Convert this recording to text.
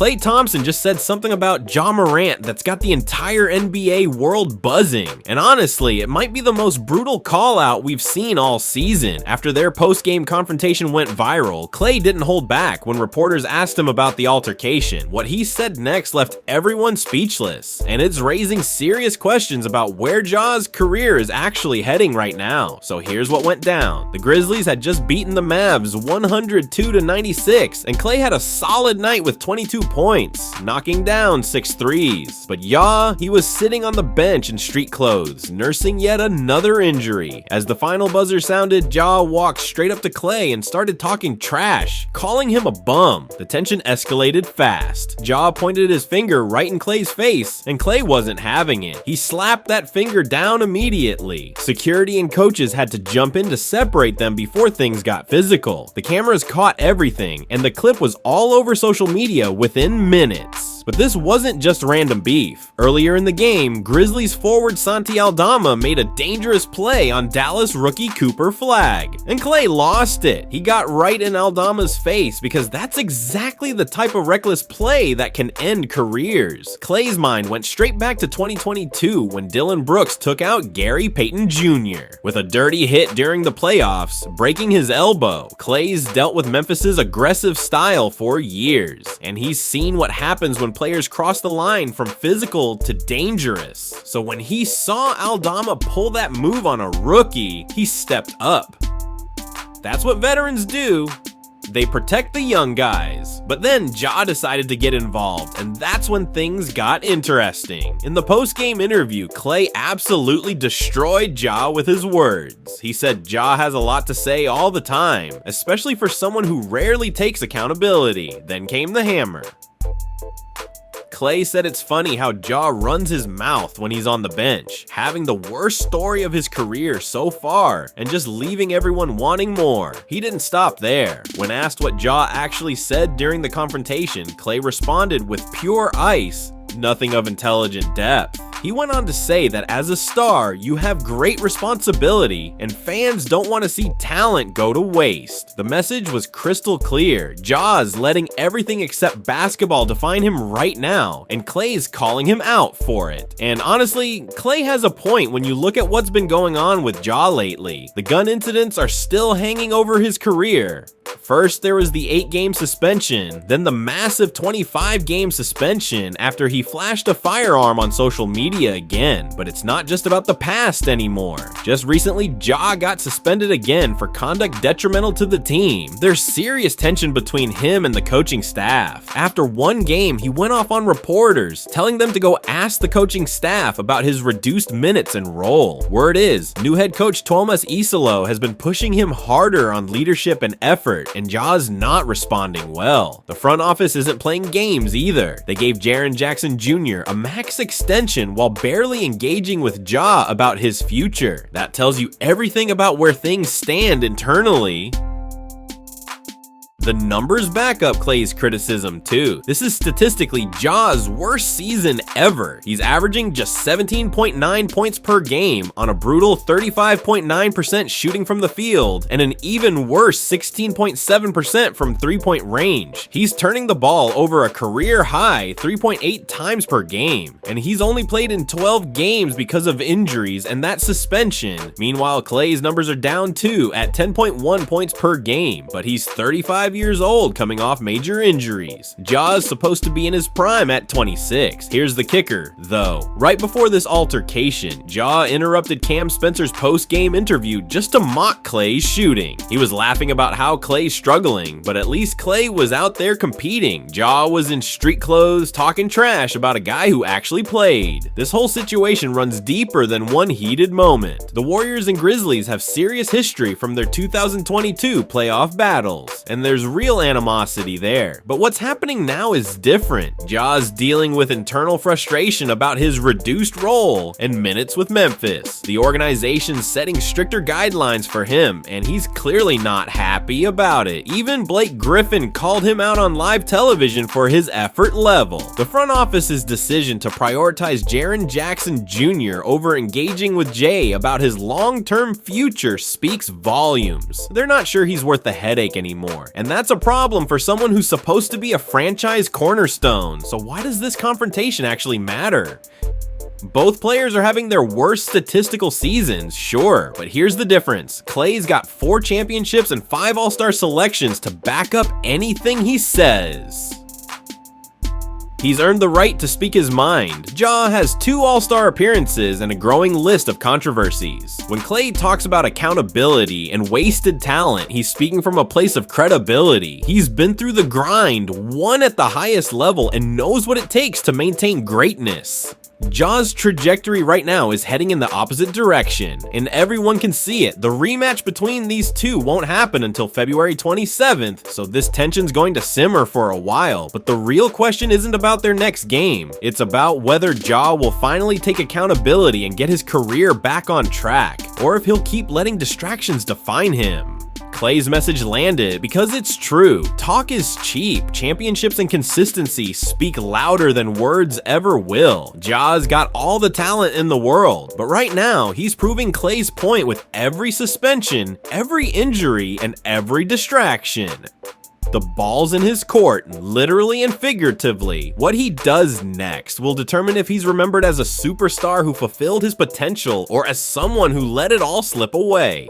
Klay Thompson just said something about Ja Morant that's got the entire NBA world buzzing. And honestly, it might be the most brutal call-out we've seen all season. After their post-game confrontation went viral, Klay didn't hold back when reporters asked him about the altercation. What he said next left everyone speechless, and it's raising serious questions about where Ja's career is actually heading right now. So here's what went down. The Grizzlies had just beaten the Mavs 102-96, and Klay had a solid night with 22 points, knocking down 6 threes. But Ja, he was sitting on the bench in street clothes, nursing yet another injury. As the final buzzer sounded, Ja walked straight up to Klay and started talking trash, calling him a bum. The tension escalated fast. Ja pointed his finger right in Klay's face, and Klay wasn't having it. He slapped that finger down immediately. Security and coaches had to jump in to separate them before things got physical. The cameras caught everything, and the clip was all over social media within minutes. But this wasn't just random beef. Earlier in the game, Grizzlies forward Santi Aldama made a dangerous play on Dallas rookie Cooper Flagg, and Klay lost it. He got right in Aldama's face because that's exactly the type of reckless play that can end careers. Klay's mind went straight back to 2022 when Dillon Brooks took out Gary Payton Jr. with a dirty hit during the playoffs, breaking his elbow. Klay's dealt with Memphis's aggressive style for years, and he's seen what happens when players cross the line from physical to dangerous. So when he saw Aldama pull that move on a rookie, he stepped up. That's what veterans do. They protect the young guys. But then Ja decided to get involved, and that's when things got interesting. In the post-game interview, Klay absolutely destroyed Ja with his words. He said Ja has a lot to say all the time, especially for someone who rarely takes accountability. Then came the hammer. Klay said it's funny how Ja runs his mouth when he's on the bench, having the worst story of his career so far, and just leaving everyone wanting more. He didn't stop there. When asked what Ja actually said during the confrontation, Klay responded with pure ice, nothing of intelligent depth. He went on to say that as a star, you have great responsibility, and fans don't want to see talent go to waste. The message was crystal clear. Ja's letting everything except basketball define him right now, and Klay's calling him out for it. And honestly, Klay has a point when you look at what's been going on with Ja lately. The gun incidents are still hanging over his career. First, there was the 8-game suspension, then the massive 25-game suspension after he flashed a firearm on social media again. But it's not just about the past anymore. Just recently, Ja got suspended again for conduct detrimental to the team. There's serious tension between him and the coaching staff. After one game, he went off on reporters, telling them to go ask the coaching staff about his reduced minutes and role. Word is, new head coach Thomas Isolo has been pushing him harder on leadership and effort, and Ja's not responding well. The front office isn't playing games either. They gave Jaren Jackson Jr. a max extension while barely engaging with Ja about his future. That tells you everything about where things stand internally. The numbers back up Klay's criticism too. This is statistically Ja's worst season ever. He's averaging just 17.9 points per game on a brutal 35.9% shooting from the field and an even worse 16.7% from three-point range. He's turning the ball over a career high 3.8 times per game, and he's only played in 12 games because of injuries and that suspension. Meanwhile, Klay's numbers are down too at 10.1 points per game, but he's 35 years old coming off major injuries. Ja's supposed to be in his prime at 26. Here's the kicker, though. Right before this altercation, Ja interrupted Cam Spencer's post-game interview just to mock Klay's shooting. He was laughing about how Klay's struggling, but at least Klay was out there competing. Ja was in street clothes talking trash about a guy who actually played. This whole situation runs deeper than one heated moment. The Warriors and Grizzlies have serious history from their 2022 playoff battles, and there's real animosity there. But what's happening now is different. Ja's dealing with internal frustration about his reduced role and minutes with Memphis. The organization's setting stricter guidelines for him, and he's clearly not happy about it. Even Blake Griffin called him out on live television for his effort level. The front office's decision to prioritize Jaren Jackson Jr. over engaging with Jay about his long-term future speaks volumes. They're not sure he's worth the headache anymore, and and that's a problem for someone who's supposed to be a franchise cornerstone. So why does this confrontation actually matter? Both players are having their worst statistical seasons, sure, but here's the difference. Klay's got 4 championships and 5 All-Star selections to back up anything he says. He's earned the right to speak his mind. Ja has 2 All-Star appearances and a growing list of controversies. When Klay talks about accountability and wasted talent, he's speaking from a place of credibility. He's been through the grind, won at the highest level, and knows what it takes to maintain greatness. Ja's trajectory right now is heading in the opposite direction, and everyone can see it. The rematch between these two won't happen until February 27th, so this tension's going to simmer for a while. But the real question isn't about their next game. It's about whether Ja will finally take accountability and get his career back on track, or if he'll keep letting distractions define him. Klay's message landed because it's true. Talk is cheap. Championships and consistency speak louder than words ever will. Ja's got all the talent in the world, but right now he's proving Klay's point with every suspension, every injury, and every distraction. The ball's in his court, literally and figuratively. What he does next will determine if he's remembered as a superstar who fulfilled his potential or as someone who let it all slip away.